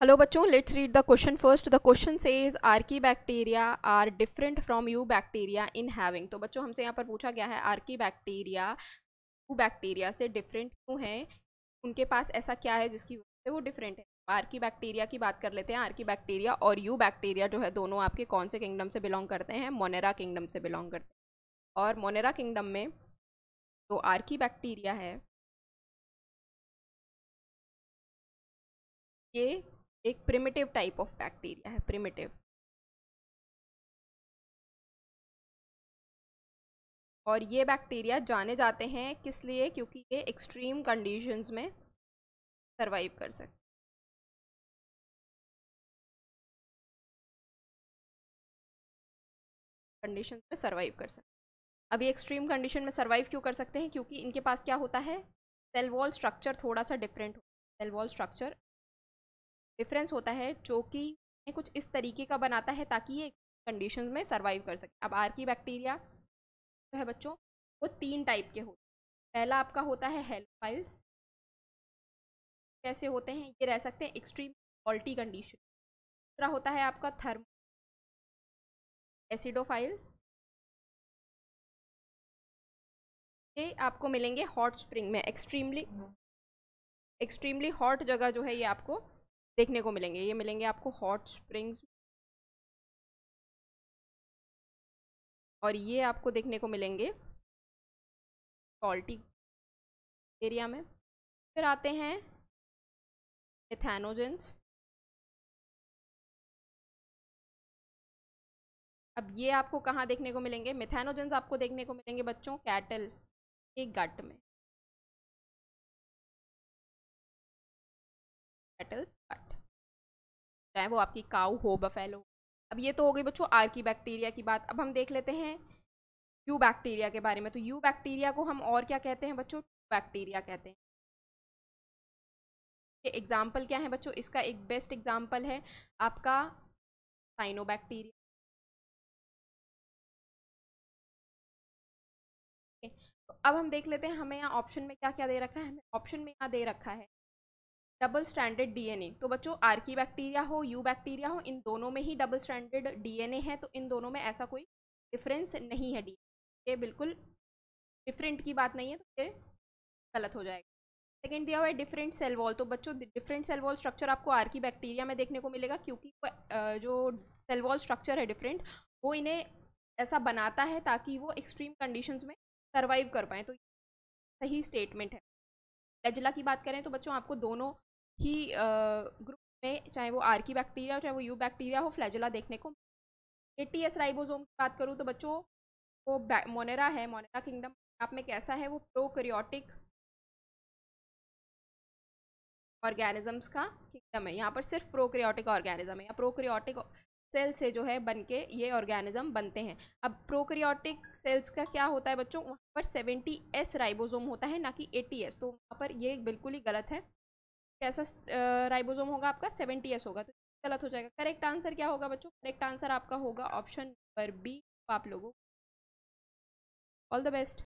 Hello बच्चों, let's read the question first. The question says archaebacteria are different from eubacteria in having. तो बच्चों हमसे यहाँ पर पूछा गया है आर्की बैक्टीरिया यू बैक्टीरिया से डिफरेंट क्यों है, उनके पास ऐसा क्या है जिसकी वजह से वो डिफरेंट है। आर्की बैक्टीरिया की बात कर लेते हैं। आर्की बैक्टीरिया और यू बैक्टीरिया जो है दोनों आपके कौन से किंगडम से बिलोंग करते हैं? मोनेरा किंगडम से बिलोंग करते हैं। और मोनेरा किंगडम में जो आर्की बैक्टीरिया है ये एक प्रिमिटिव टाइप ऑफ बैक्टीरिया है। प्रिमिटिव। और ये बैक्टीरिया जाने जाते हैं किस लिए? क्योंकि ये एक्सट्रीम कंडीशंस में सरवाइव कर सकते कंडीशंस में सरवाइव कर सकते अब ये एक्सट्रीम कंडीशन में सरवाइव क्यों कर सकते हैं? क्योंकि इनके पास क्या होता है, सेल वॉल स्ट्रक्चर थोड़ा सा डिफरेंट होता है। सेल वॉल स्ट्रक्चर डिफरेंस होता है जो कि कुछ इस तरीके का बनाता है ताकि ये कंडीशन में सरवाइव कर सके। अब आर्की बैक्टीरिया जो है बच्चों वो 3 टाइप के होते हैं। पहला आपका होता है हेलोफाइल्स। कैसे होते हैं? ये रह सकते हैं एक्सट्रीम सॉल्टी कंडीशन। दूसरा होता है आपका थर्मो एसिडोफाइल। ये आपको मिलेंगे हॉट स्प्रिंग में। एक्सट्रीमली एक्सट्रीमली हॉट जगह जो है ये आपको देखने को मिलेंगे। ये मिलेंगे आपको हॉट स्प्रिंग्स। और ये आपको देखने को मिलेंगे सॉल्टी एरिया में। फिर आते हैं मिथेनोजेंस। अब ये आपको कहाँ देखने को मिलेंगे? मिथेनोजेंस आपको देखने को मिलेंगे बच्चों कैटल के गट में। कैटल्स गट, चाहे वो आपकी काऊ हो बफेलो। अब ये तो हो गई बच्चों आर्की बैक्टीरिया की बात। अब हम देख लेते हैं यू बैक्टीरिया के बारे में। तो यू बैक्टीरिया को हम और क्या कहते हैं बच्चों? बैक्टीरिया कहते हैं। ये एग्जाम्पल क्या है बच्चों? इसका एक बेस्ट एग्जाम्पल है आपका साइनोबैक्टीरिया। तो अब हम देख लेते हैं हमें यहाँ ऑप्शन में क्या क्या दे रखा है। हमें ऑप्शन में यहाँ दे रखा है डबल स्ट्रैंडेड डीएनए। तो बच्चों आर्की बैक्टीरिया हो यू बैक्टीरिया हो, इन दोनों में ही डबल स्ट्रैंडेड डीएनए है। तो इन दोनों में ऐसा कोई डिफरेंस नहीं है। डीएनए ये बिल्कुल डिफरेंट की बात नहीं है, तो ये गलत हो जाएगा। सेकेंड दिया हुआ है डिफरेंट सेल वॉल। तो बच्चों डिफरेंट सेल वॉल स्ट्रक्चर आपको आर्की बैक्टीरिया में देखने को मिलेगा क्योंकि जो सेल वॉल स्ट्रक्चर है डिफरेंट, वो इन्हें ऐसा बनाता है ताकि वो एक्सट्रीम कंडीशंस में सर्वाइव कर पाएँ। तो सही स्टेटमेंट है। फ्लैजेला की बात करें तो बच्चों आपको दोनों ही ग्रुप में, चाहे वो आर्की बैक्टीरिया हो चाहे वो यू बैक्टीरिया हो, फ्लैजेला देखने को। एटीएस राइबोसोम की बात करूँ तो बच्चों वो मोनेरा है। मोनेरा किंगडम आप में कैसा है? वो प्रोकैरियोटिक ऑर्गेनिजम्स का किंगडम है। यहाँ पर सिर्फ प्रोकैरियोटिक ऑर्गेनिज्म है, या प्रोकैरियोटिक सेल से जो है बन के ये ऑर्गेनिज्म बनते हैं। अब प्रोकैरियोटिक सेल्स का क्या होता है बच्चों? वहाँ पर 70S राइबोसोम होता है, ना कि 80S। तो वहाँ पर ये बिल्कुल ही गलत है। कैसा राइबोसोम होगा आपका? 70S होगा, तो गलत हो जाएगा। करेक्ट आंसर क्या होगा बच्चों? करेक्ट आंसर आपका होगा ऑप्शन नंबर बी। आप लोगों ऑल द बेस्ट।